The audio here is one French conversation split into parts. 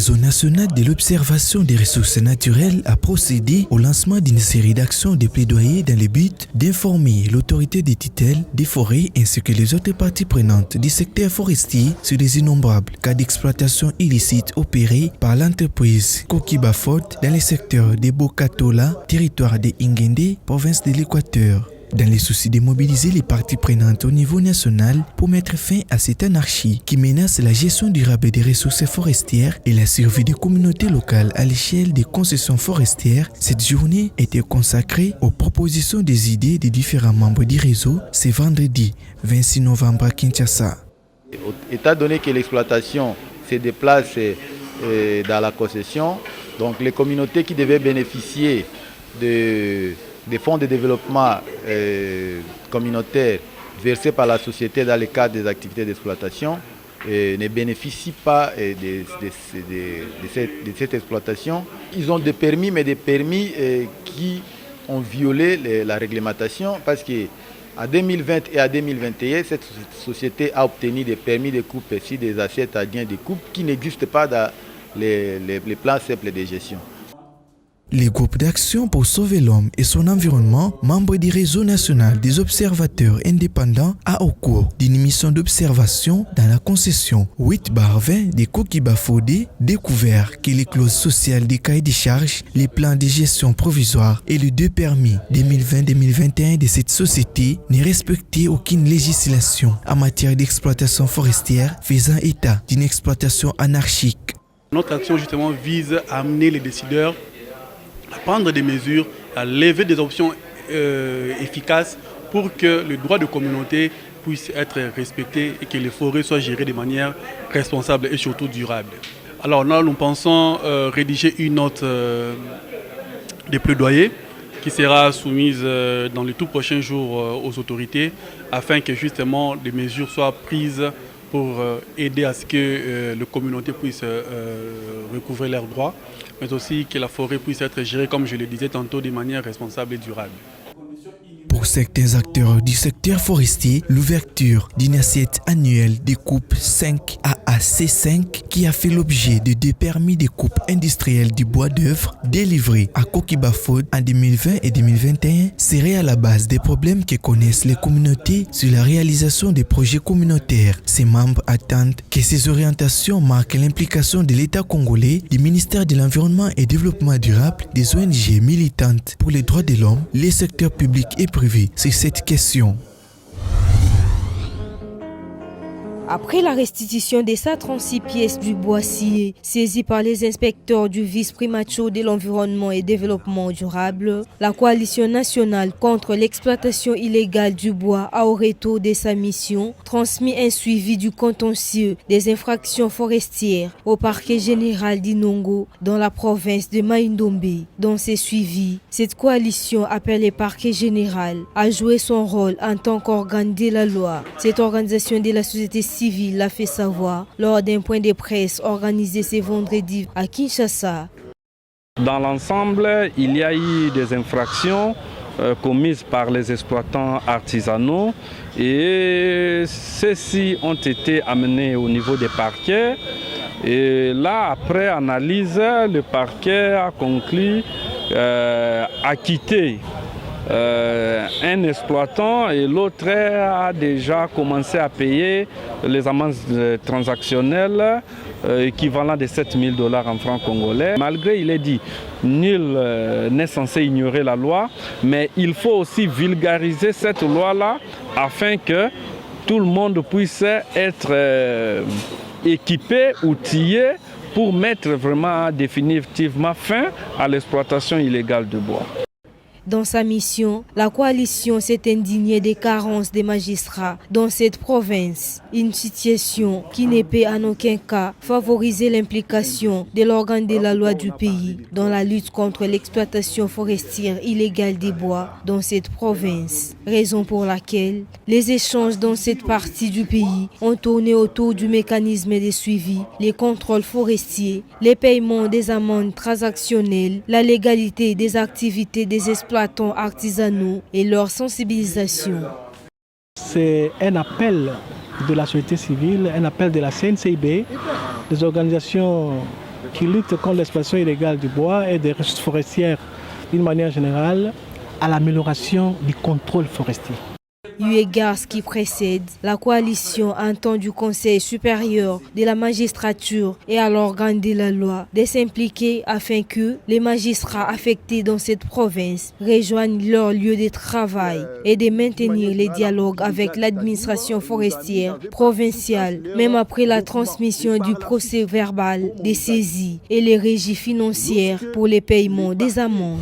réseau national de l'observation des ressources naturelles a procédé au lancement d'une série d'actions de plaidoyer dans le but d'informer l'autorité des tutelles, des forêts ainsi que les autres parties prenantes du secteur forestier sur les innombrables cas d'exploitation illicite opérés par l'entreprise Kokiba Ford dans le secteur de Bokatola, territoire de Ingende, province de l'Équateur. Dans les soucis de mobiliser les parties prenantes au niveau national pour mettre fin à cette anarchie qui menace la gestion durable des ressources forestières et la survie des communautés locales à l'échelle des concessions forestières, cette journée était consacrée aux propositions des idées des différents membres du réseau ce vendredi 26 novembre à Kinshasa. Étant donné que l'exploitation se déplace dans la concession, donc les communautés qui devaient bénéficier des fonds de développement communautaire versés par la société dans le cadre des activités d'exploitation ne bénéficient pas de cette exploitation. Ils ont des permis, mais des permis qui ont violé la réglementation parce qu'en 2020 et en 2021, cette société a obtenu des permis de coupe ici, des assiettes à gain de coupe qui n'existent pas dans les plans simples de gestion. Les groupes d'action pour sauver l'homme et son environnement, membres du réseau national des observateurs indépendants, a au cours d'une mission d'observation dans la concession 8/20 des Kokiba Fodé, découvert que les clauses sociales des cahiers de charges, les plans de gestion provisoire et les deux permis 2020-2021 de cette société ne respectaient aucune législation en matière d'exploitation forestière faisant état d'une exploitation anarchique. Notre action justement vise à amener les décideurs à prendre des mesures, à lever des options efficaces pour que le droit de communauté puisse être respecté et que les forêts soient gérées de manière responsable et surtout durable. Alors là, nous pensons rédiger une note de plaidoyer qui sera soumise dans les tout prochains jours aux autorités afin que justement des mesures soient prises pour aider à ce que les communautés puissent recouvrer leurs droits, mais aussi que la forêt puisse être gérée, comme je le disais tantôt, de manière responsable et durable. Pour certains acteurs du secteur forestier, l'ouverture d'une assiette annuelle de coupe 5 AAC5 qui a fait l'objet de deux permis de coupe industrielle du bois d'œuvre délivrés à Kokiba Ford en 2020 et 2021 serait à la base des problèmes que connaissent les communautés sur la réalisation des projets communautaires. Ses membres attendent que ces orientations marquent l'implication de l'État congolais, du ministère de l'Environnement et Développement durable, des ONG militantes pour les droits de l'homme, les secteurs publics et privés sur cette question. Après la restitution des 136 pièces du bois scié saisies par les inspecteurs du vice-primature de l'environnement et développement durable, la coalition nationale contre l'exploitation illégale du bois a au retour de sa mission transmis un suivi du contentieux des infractions forestières au parquet général d'Inongo dans la province de Maïndombe. Dans ces suivis, cette coalition appelle le parquet général à jouer son rôle en tant qu'organe de la loi. Cette organisation de la société civile l'a fait savoir lors d'un point de presse organisé ce vendredi à Kinshasa. Dans l'ensemble, il y a eu des infractions commises par les exploitants artisanaux et ceux-ci ont été amenés au niveau des parquets. Et là, après analyse, le parquet a conclu acquitter un exploitant et l'autre a déjà commencé à payer les amendes transactionnelles équivalent de 7 000 $ en francs congolais. Malgré, il est dit, nul n'est censé ignorer la loi, mais il faut aussi vulgariser cette loi-là afin que tout le monde puisse être équipé, outillé pour mettre vraiment définitivement fin à l'exploitation illégale du bois. Dans sa mission, la coalition s'est indignée des carences des magistrats dans cette province. Une situation qui ne peut en aucun cas favoriser l'implication de l'organe de la loi du pays dans la lutte contre l'exploitation forestière illégale des bois dans cette province. Raison pour laquelle les échanges dans cette partie du pays ont tourné autour du mécanisme de suivi, les contrôles forestiers, les paiements des amendes transactionnelles, la légalité des activités des exploitants artisanaux et leur sensibilisation. C'est un appel de la société civile, un appel de la CNCIB, des organisations qui lutte contre l'exploitation illégale du bois et des ressources forestières d'une manière générale à l'amélioration du contrôle forestier. Eu égard ce qui précède, la coalition entend du Conseil supérieur de la magistrature et à l'organe de la loi de s'impliquer afin que les magistrats affectés dans cette province rejoignent leur lieu de travail et de maintenir les dialogues avec l'administration forestière provinciale, même après la transmission du procès verbal des saisies et les régies financières pour les paiements des amendes.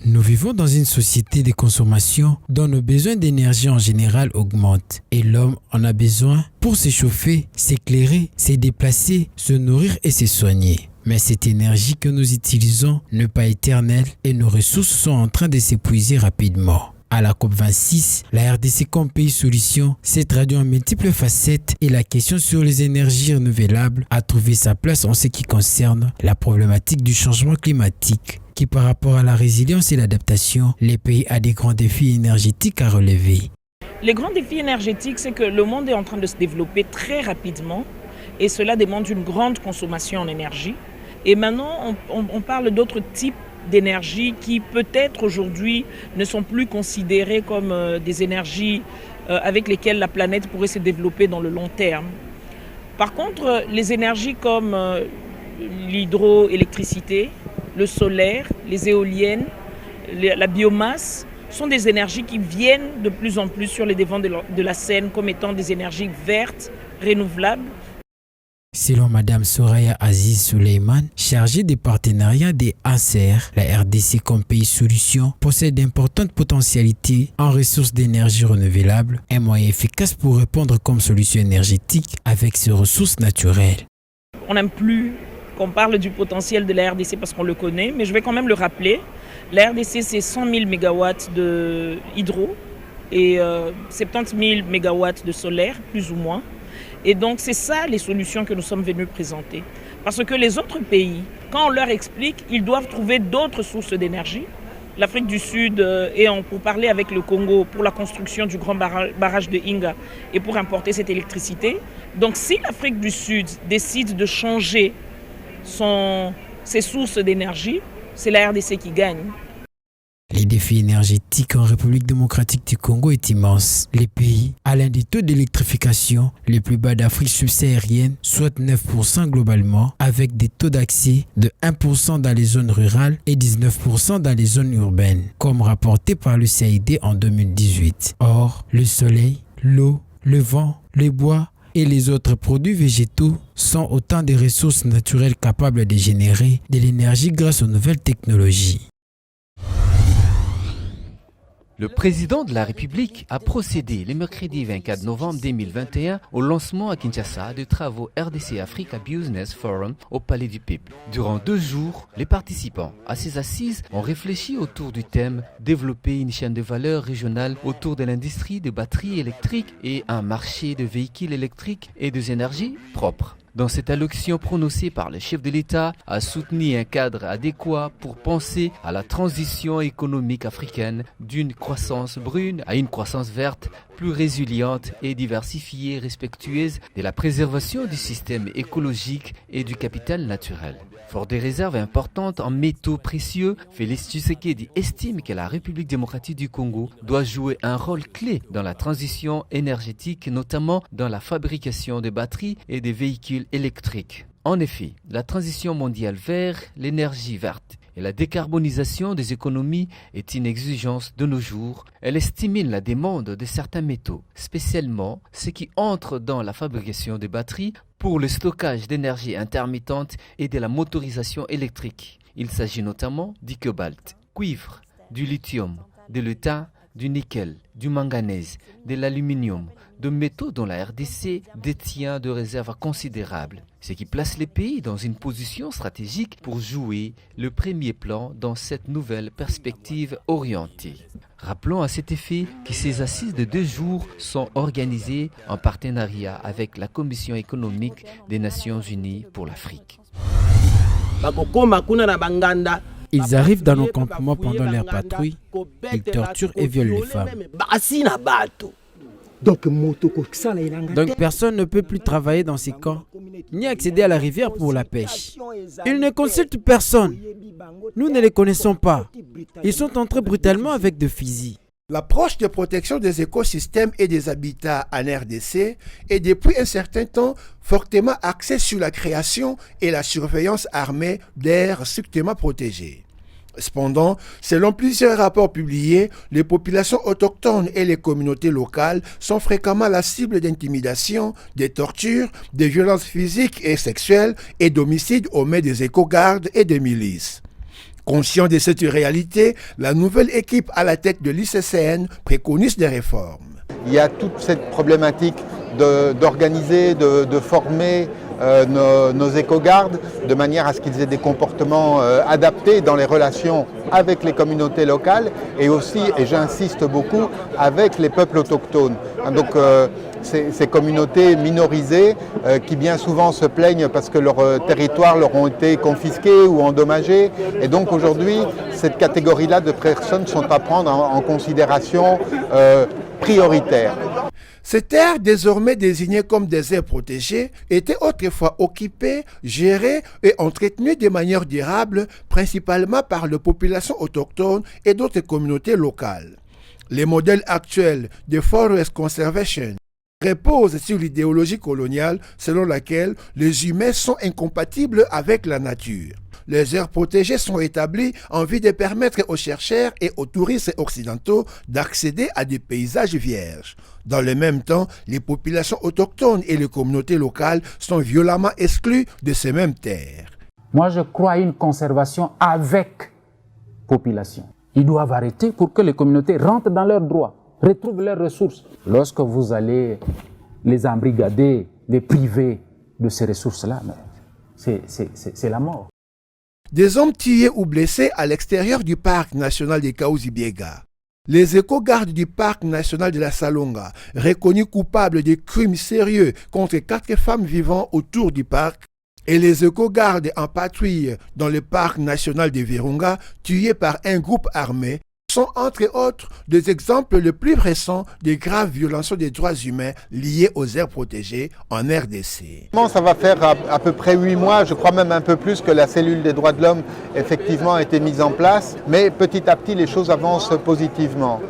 Nous vivons dans une société de consommation dont nos besoins d'énergie en général augmentent et l'homme en a besoin pour se chauffer, s'éclairer, se déplacer, se nourrir et se soigner. Mais cette énergie que nous utilisons n'est pas éternelle et nos ressources sont en train de s'épuiser rapidement. À la COP26, la RDC comme pays solution s'est traduit en multiples facettes et la question sur les énergies renouvelables a trouvé sa place en ce qui concerne la problématique du changement climatique, qui par rapport à la résilience et l'adaptation, les pays ont des grands défis énergétiques à relever. Les grands défis énergétiques, c'est que le monde est en train de se développer très rapidement et cela demande une grande consommation en énergie. Et maintenant, on parle d'autres types d'énergie qui peut-être aujourd'hui ne sont plus considérées comme des énergies avec lesquelles la planète pourrait se développer dans le long terme. Par contre, les énergies comme l'hydroélectricité, le solaire, les éoliennes, la biomasse sont des énergies qui viennent de plus en plus sur les devants de la scène comme étant des énergies vertes, renouvelables. Selon Mme Soraya Aziz Suleiman, chargée des partenariats des ACER, la RDC comme pays solution possède d'importantes potentialités en ressources d'énergie renouvelables, un moyen efficace pour répondre comme solution énergétique avec ces ressources naturelles. On n'aime plus qu'on parle du potentiel de la RDC parce qu'on le connaît, mais je vais quand même le rappeler. La RDC, c'est 100 000 MW de hydro et 70 000 MW de solaire, plus ou moins. Et donc, c'est ça les solutions que nous sommes venus présenter. Parce que les autres pays, quand on leur explique, ils doivent trouver d'autres sources d'énergie. L'Afrique du Sud est en pourparlers avec le Congo pour la construction du grand barrage de Inga et pour importer cette électricité. Donc, si l'Afrique du Sud décide de changer ses sources d'énergie, c'est la RDC qui gagne. Les défis énergétiques en République démocratique du Congo est immense. Le pays a l'un des taux d'électrification les plus bas d'Afrique subsaharienne, soit 9% globalement, avec des taux d'accès de 1% dans les zones rurales et 19% dans les zones urbaines, comme rapporté par le CID en 2018. Or, le soleil, l'eau, le vent, le bois et les autres produits végétaux sont autant de ressources naturelles capables de générer de l'énergie grâce aux nouvelles technologies. Le président de la République a procédé le mercredi 24 novembre 2021 au lancement à Kinshasa de travaux RDC Africa Business Forum au Palais du Peuple. Durant 2 jours, les participants à ces assises ont réfléchi autour du thème « Développer une chaîne de valeur régionale autour de l'industrie de batteries électriques et un marché de véhicules électriques et des énergies propres ». Dans cette allocution prononcée par le chef de l'État, a soutenu un cadre adéquat pour penser à la transition économique africaine d'une croissance brune à une croissance verte, plus résiliente et diversifiée, respectueuse de la préservation du système écologique et du capital naturel. Fort des réserves importantes en métaux précieux, Félix Tshisekedi estime que la République démocratique du Congo doit jouer un rôle clé dans la transition énergétique, notamment dans la fabrication de batteries et des véhicules électriques. En effet, la transition mondiale vers l'énergie verte et la décarbonisation des économies est une exigence de nos jours. Elle stimule la demande de certains métaux, spécialement ceux qui entrent dans la fabrication de batteries pour le stockage d'énergie intermittente et de la motorisation électrique. Il s'agit notamment du cobalt, cuivre, du lithium, de l'étain, du nickel, du manganèse, de l'aluminium, de métaux dont la RDC détient de réserves considérables, ce qui place les pays dans une position stratégique pour jouer le premier plan dans cette nouvelle perspective orientée. Rappelons à cet effet que ces assises de 2 jours sont organisées en partenariat avec la Commission économique des Nations Unies pour l'Afrique. Ils arrivent dans nos campements pendant leur patrouille, ils torturent et violent les femmes. Donc personne ne peut plus travailler dans ces camps. ni accéder à la rivière pour la pêche. Ils ne consultent personne. Nous ne les connaissons pas. Ils sont entrés brutalement avec de fusils. L'approche de protection des écosystèmes et des habitats en RDC est depuis un certain temps fortement axée sur la création et la surveillance armée d'aires strictement protégées. Cependant, selon plusieurs rapports publiés, les populations autochtones et les communautés locales sont fréquemment la cible d'intimidations, de tortures, de violences physiques et sexuelles et d'homicides aux mains des éco-gardes et des milices. Conscient de cette réalité, la nouvelle équipe à la tête de l'ICCN préconise des réformes. Il y a toute cette problématique d'organiser, de former nos éco-gardes de manière à ce qu'ils aient des comportements adaptés dans les relations avec les communautés locales et aussi, et j'insiste beaucoup, avec les peuples autochtones. Donc ces communautés minorisées qui bien souvent se plaignent parce que leurs territoires leur ont été confisqués ou endommagés. Et donc aujourd'hui, cette catégorie-là de personnes sont à prendre en considération prioritaire. Ces terres, désormais désignées comme des aires protégées, étaient autrefois occupées, gérées et entretenues de manière durable, principalement par les populations autochtones et d'autres communautés locales. Les modèles actuels de Forest Conservation reposent sur l'idéologie coloniale selon laquelle les humains sont incompatibles avec la nature. Les aires protégées sont établies en vue de permettre aux chercheurs et aux touristes occidentaux d'accéder à des paysages vierges. Dans le même temps, les populations autochtones et les communautés locales sont violemment exclues de ces mêmes terres. Moi, je crois à une conservation avec population. Ils doivent arrêter pour que les communautés rentrent dans leurs droits, retrouvent leurs ressources. Lorsque vous allez les embrigader, les priver de ces ressources-là, c'est la mort. Des hommes tués ou blessés à l'extérieur du parc national de Kahuzi-Biega. Les éco-gardes du parc national de la Salonga, reconnus coupables de crimes sérieux contre 4 femmes vivant autour du parc, et les éco-gardes en patrouille dans le parc national de Virunga, tués par un groupe armé, sont entre autres des exemples les plus récents des graves violations des droits humains liées aux aires protégées en RDC. Ça va faire à peu près 8 mois, je crois même un peu plus, que la cellule des droits de l'homme effectivement a été mise en place, mais petit à petit les choses avancent positivement.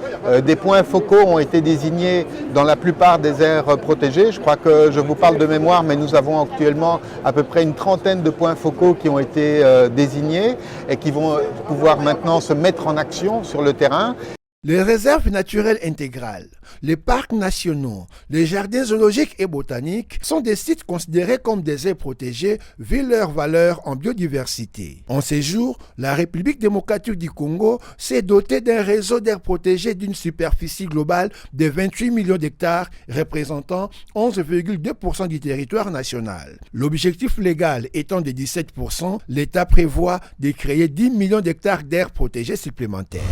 Des points focaux ont été désignés dans la plupart des aires protégées. Je crois que je vous parle de mémoire, mais nous avons actuellement à peu près une trentaine de points focaux qui ont été désignés et qui vont pouvoir maintenant se mettre en action sur le terrain. Les réserves naturelles intégrales, les parcs nationaux, les jardins zoologiques et botaniques sont des sites considérés comme des aires protégées vu leur valeur en biodiversité. En ces jours, la République démocratique du Congo s'est dotée d'un réseau d'aires protégées d'une superficie globale de 28 millions d'hectares, représentant 11,2% du territoire national. L'objectif légal étant de 17%, l'État prévoit de créer 10 millions d'hectares d'aires protégées supplémentaires.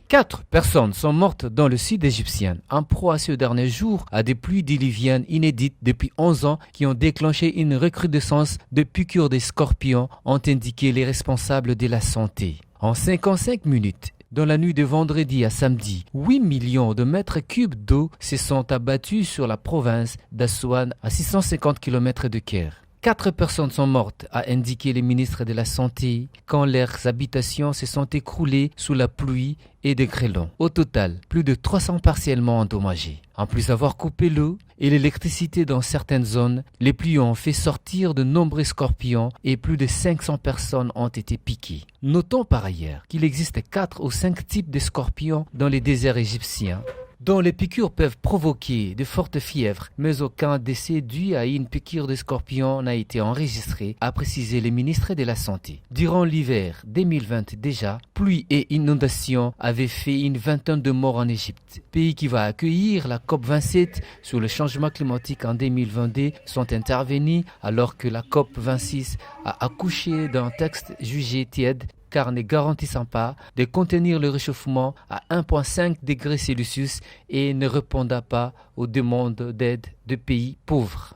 4 personnes sont mortes dans le sud égyptien, en proie ces derniers jours à des pluies diluviennes inédites depuis 11 ans qui ont déclenché une recrudescence de piqûres de scorpions, ont indiqué les responsables de la santé. En 55 minutes, dans la nuit de vendredi à samedi, 8 millions de mètres cubes d'eau se sont abattus sur la province d'Assouan à 650 km de Caire. 4 personnes sont mortes, a indiqué le ministre de la Santé, quand leurs habitations se sont écroulées sous la pluie et des grêlons. Au total, plus de 300 partiellement endommagés. En plus d'avoir coupé l'eau et l'électricité dans certaines zones, les pluies ont fait sortir de nombreux scorpions et plus de 500 personnes ont été piquées. Notons par ailleurs qu'il existe 4 ou 5 types de scorpions dans les déserts égyptiens, dont les piqûres peuvent provoquer de fortes fièvres, mais aucun décès dû à une piqûre de scorpion n'a été enregistré, a précisé le ministre de la Santé. Durant l'hiver 2020 déjà, pluie et inondations avaient fait une vingtaine de morts en Égypte. Pays qui va accueillir la COP27 sur le changement climatique en 2022 sont intervenus alors que la COP26 a accouché d'un texte jugé tiède car ne garantissant pas de contenir le réchauffement à 1,5 degrés Celsius et ne répondant pas aux demandes d'aide de pays pauvres.